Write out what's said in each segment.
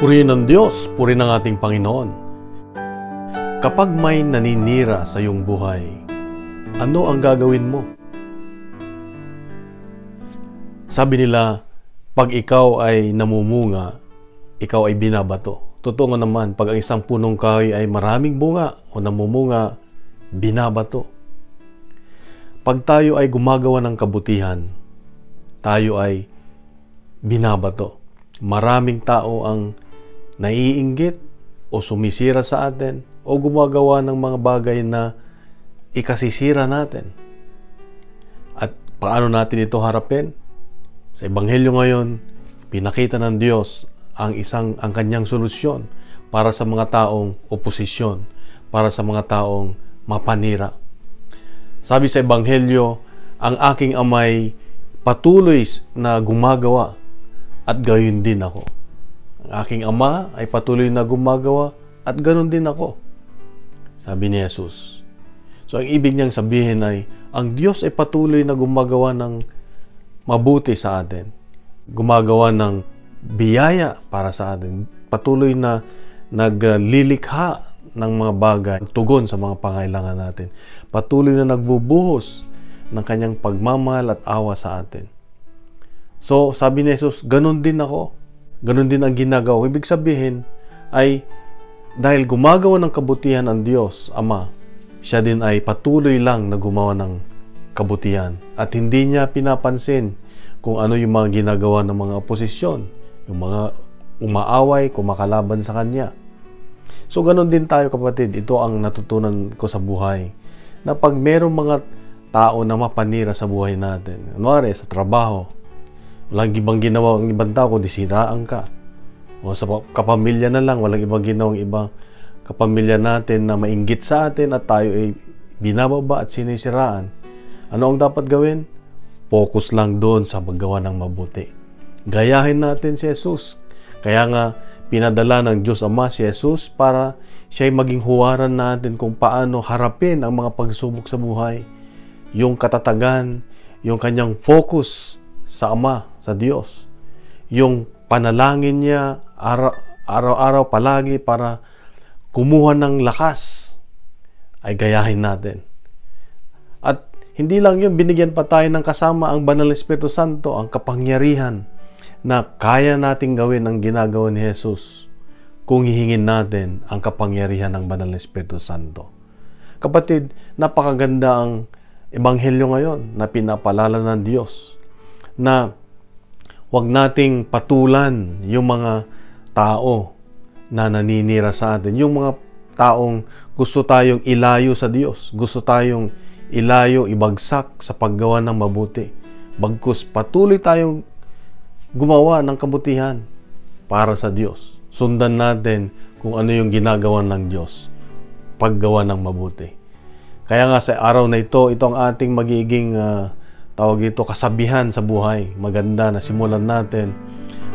Purihin ng Diyos, purihin ng ating Panginoon. Kapag may naninira sa iyong buhay, ano ang gagawin mo? Sabi nila, pag ikaw ay namumunga, ikaw ay binabato. Totoo nga naman, pag ang isang punong kahoy ay maraming bunga o namumunga, binabato. Pag tayo ay gumagawa ng kabutihan, tayo ay binabato. Maraming tao ang naiinggit o sumisira sa atin o gumagawa ng mga bagay na ikasisira natin. At paano natin ito harapin? Sa Ebanghelyo ngayon, pinakita ng Diyos ang kanyang solusyon para sa mga taong oposisyon, para sa mga taong mapanira. Sabi sa Ebanghelyo, ang aking amay patuloy na gumagawa at gayon din ako. Ang aking ama ay patuloy na gumagawa at ganon din ako. Sabi ni Jesus. So, ang ibig niyang sabihin ay, ang Diyos ay patuloy na gumagawa ng mabuti sa atin. Gumagawa ng biyaya para sa atin. Patuloy na naglilikha ng mga bagay, tugon sa mga pangailangan natin. Patuloy na nagbubuhos ng kanyang pagmamahal at awa sa atin. So, sabi ni Jesus, ganon din ako. Ganon din ang ginagawa. Ibig sabihin ay dahil gumagawa ng kabutihan ang Diyos, Ama, siya din ay patuloy lang na gumawa ng kabutihan. At hindi niya pinapansin kung ano yung mga ginagawa ng mga oposisyon, yung mga umaaway, kumakalaban sa Kanya. So, ganon din tayo, kapatid. Ito ang natutunan ko sa buhay. Na pag merong mga tao na mapanira sa buhay natin, kunwari sa trabaho, walang ibang ginawa ang ibang tao, kundi siraan ka. O sa kapamilya na lang, walang ibang ginawang ibang kapamilya natin na mainggit sa atin at tayo ay binababa at sinisiraan. Ano ang dapat gawin? Focus lang doon sa paggawa ng mabuti. Gayahin natin si Jesus. Kaya nga, pinadala ng Diyos Ama si Jesus para siya ay maging huwaran natin kung paano harapin ang mga pagsubok sa buhay. Yung katatagan, yung kanyang focus sa Ama, sa Diyos. Yung panalangin niya araw-araw palagi para kumuha ng lakas ay gayahin natin. At hindi lang yun, binigyan pa tayo ng kasama ang Banal na Espiritu Santo, ang kapangyarihan na kaya nating gawin ang ginagawa ni Jesus kung hihingin natin ang kapangyarihan ng Banal na Espiritu Santo. Kapatid, napakaganda ang Ebanghelyo ngayon na pinapalala ng Diyos na huwag nating patulan yung mga tao na naninira sa atin. Yung mga taong gusto tayong ilayo sa Diyos. Gusto tayong ilayo, ibagsak sa paggawa ng mabuti. Bagkus patuloy tayong gumawa ng kabutihan para sa Diyos. Sundan natin kung ano yung ginagawa ng Diyos. Paggawa ng mabuti. Kaya nga sa araw na ito, ito ang ating magiging tawag ito kasabihan sa buhay. Maganda na simulan natin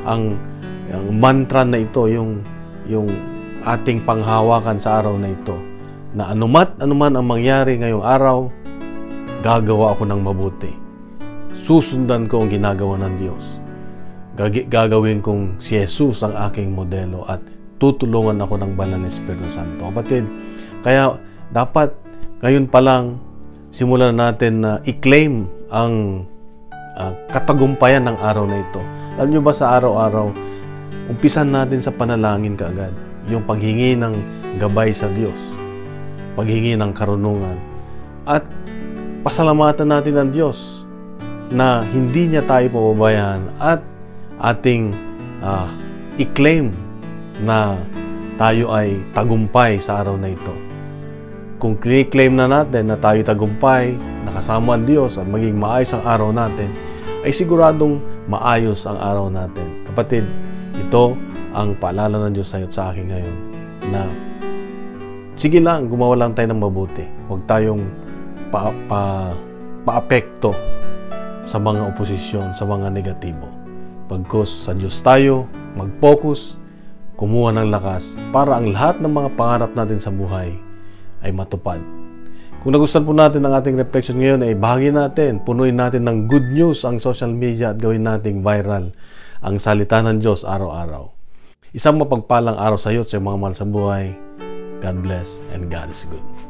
ang mantra na ito, yung ating panghawakan sa araw na ito. Na anuman ang mangyari ngayong araw, gagawa ako ng mabuti. Susundan ko ang ginagawa ng Diyos. Gagawin kong si Jesus ang aking modelo at tutulungan ako ng Banal na Espiritu Santo. Kapatid, kaya dapat ngayon pa lang simulan natin na i-claim ang katagumpayan ng araw na ito. Alam nyo ba sa araw-araw, umpisan natin sa panalangin kaagad. Yung paghingi ng gabay sa Diyos. Paghingi ng karunungan. At pasalamatan natin ang Diyos na hindi niya tayo pababayaan at ating i-claim na tayo ay tagumpay sa araw na ito. Kung claim na natin na tayo tagumpay, nakasama ang Diyos at maging maayos ang araw natin, ay siguradong maayos ang araw natin. Kapatid, ito ang paalala ng Diyos sa'yo at sa akin ngayon na sige lang, gumawa lang tayo ng mabuti. Huwag tayong paapekto sa mga oposisyon, sa mga negatibo. Pagkos sa Diyos tayo, mag-focus, kumuha ng lakas para ang lahat ng mga pangarap natin sa buhay ay matupad. Kung nagustuhan po natin ang ating reflection ngayon, ay bahagi natin, punuin natin ng good news ang social media at gawin nating viral ang salita ng Diyos araw-araw. Isang mapagpalang araw sa iyo at sa mga mahal sa buhay. God bless and God is good.